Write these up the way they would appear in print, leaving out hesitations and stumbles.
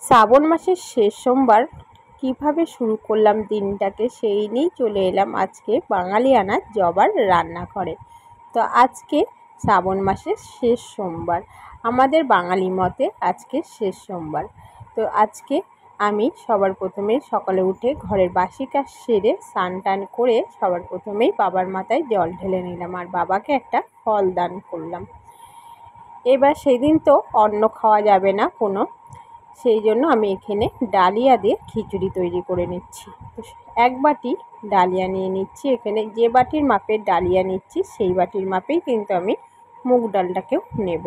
শ্রাবণ মাসের শেষ সোমবার কিভাবে শুরু করলাম দিনটাকে সেই নিয়েই চলে এলাম আজকে বাঙালিয়ানা জবার রান্নাঘরে। তো আজকে শ্রাবণ মাসের শেষ সোমবার, আমাদের বাঙালি মতে আজকে শেষ সোমবার। তো আজকে আমি সবার প্রথমে সকালে উঠে ঘরের বাসি কাজ সেরে স্নান টান করে সবার প্রথমেই বাবার মাথায় জল ঢেলে নিলাম আর বাবাকে একটা ফল দান করলাম। এবার সেদিন তো অন্ন খাওয়া যাবে না কোনো, সেই জন্য আমি এখানে ডালিয়া দিয়ে খিচুড়ি তৈরি করে নিচ্ছি। এক বাটি ডালিয়া নিয়ে নিচ্ছি, এখানে যে বাটির মাপের ডালিয়া নিচ্ছি সেই বাটির মাপেই কিন্তু আমি মুগ ডালটাকেও নেব।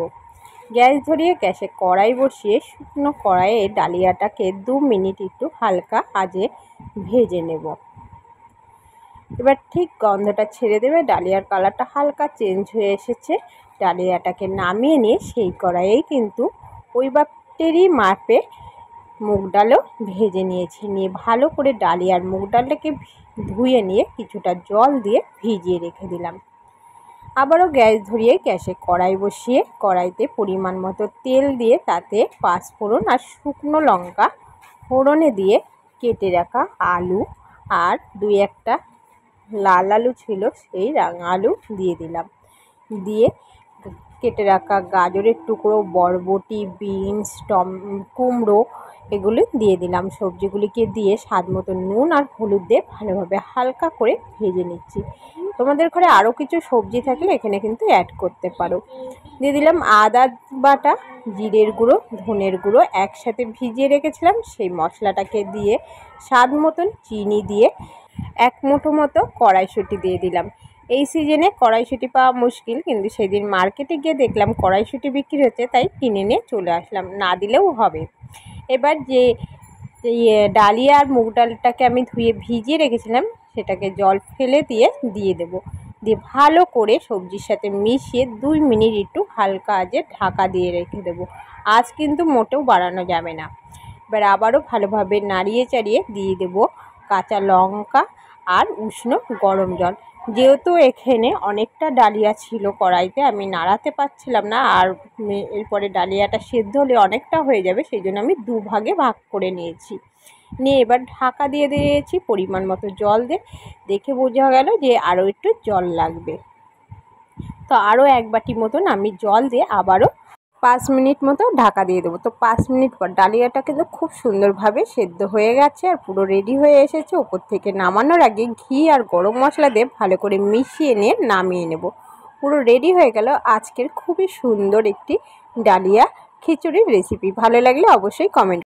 গ্যাস ধরিয়ে গ্যাসে কড়াই বসিয়ে শুকনো কড়াইয়ে ডালিয়াটাকে 2 মিনিট একটু হালকা আঁচে ভেজে নেব। এবার ঠিক গন্ধটা ছেড়ে দেবে, ডালিয়ার কালারটা হালকা চেঞ্জ হয়ে এসেছে। ডালিয়াটাকে নামিয়ে নিয়ে সেই কড়াইয়েই কিন্তু ওই বাটিরই মাপে মুগ ডালও ভেজে নিয়েছি। নিয়ে ভালো করে ডালিয়ার মুগ ডালটাকে ধুয়ে নিয়ে কিছুটা জল দিয়ে ভিজিয়ে রেখে দিলাম। আবারও গ্যাস ধরিয়ে গ্যাসে কড়াই বসিয়ে কড়াইতে পরিমাণ মতো তেল দিয়ে তাতে 5 ফোড়ন আর শুকনো লঙ্কা ফোড়নে দিয়ে কেটে রাখা আলু আর 2-1টা লাল আলু ছিল সেই রাঙা আলু দিয়ে দিলাম। দিয়ে কেটে রাখা গাজরের টুকরো, বরবটি, বিনস, কুমড়ো এগুলি দিয়ে দিলাম। সবজিগুলিকে দিয়ে স্বাদ মতো নুন আর হলুদ দিয়ে ভালোভাবে হালকা করে ভেজে নিচ্ছি। তোমাদের ঘরে আরও কিছু সবজি থাকলে এখানে কিন্তু অ্যাড করতে পারো। দিয়ে দিলাম আদা বাটা, জিরের গুঁড়ো, ধনের গুঁড়ো একসাথে ভিজিয়ে রেখেছিলাম সেই মশলাটাকে দিয়ে স্বাদ মতন চিনি দিয়ে 1 মুঠো মতো কড়াইশুঁটি দিয়ে দিলাম। এই সিজনে কড়াইশুঁটি পাওয়া মুশকিল, কিন্তু সেদিন মার্কেটে গিয়ে দেখলাম কড়াইশুঁটি বিক্রি হচ্ছে, তাই কিনে নিয়ে চলে আসলাম, না দিলেও হবে। এবার যে ডালিয়া আর মুগ ডালটাকে আমি ধুয়ে ভিজিয়ে রেখেছিলাম সেটাকে জল ফেলে দিয়ে দেব। দিয়ে ভালো করে সবজির সাথে মিশিয়ে 2 মিনিট একটু হালকা আঁচে ঢাকা দিয়ে রেখে দেব। আঁচ কিন্তু মোটেও বাড়ানো যাবে না। এবার আবারও ভালোভাবে নাড়িয়ে চাড়িয়ে দিয়ে দেব কাঁচা লঙ্কা আর উষ্ণ গরম জল। যেহেতু এখানে অনেকটা ডালিয়া ছিল কড়াইতে, আমি নাড়াতে পারছিলাম না, আর এরপরে ডালিয়াটা সেদ্ধ হলে অনেকটা হয়ে যাবে, সেই জন্য আমি 2 ভাগে ভাগ করে নিয়েছি। নিয়ে এবার ঢাকা দিয়ে দিয়েছি পরিমাণ মতো জল দিয়ে। দেখে বোঝা গেল যে আরও একটু জল লাগবে, তো আরও 1 বাটি মতন আমি জল দিয়ে আবারও 5 মিনিট মতো ঢাকা দিয়ে দেবো। তো 5 মিনিট পর ডালিয়াটা কিন্তু খুব সুন্দরভাবে সেদ্ধ হয়ে গেছে আর পুরো রেডি হয়ে এসেছে। ওপর থেকে নামানোর আগে ঘি আর গরম মশলা দিয়ে ভালো করে মিশিয়ে নিয়ে নামিয়ে নেব। পুরো রেডি হয়ে গেল আজকের খুবই সুন্দর একটি ডালিয়া খিচুড়ির রেসিপি। ভালো লাগলে অবশ্যই কমেন্ট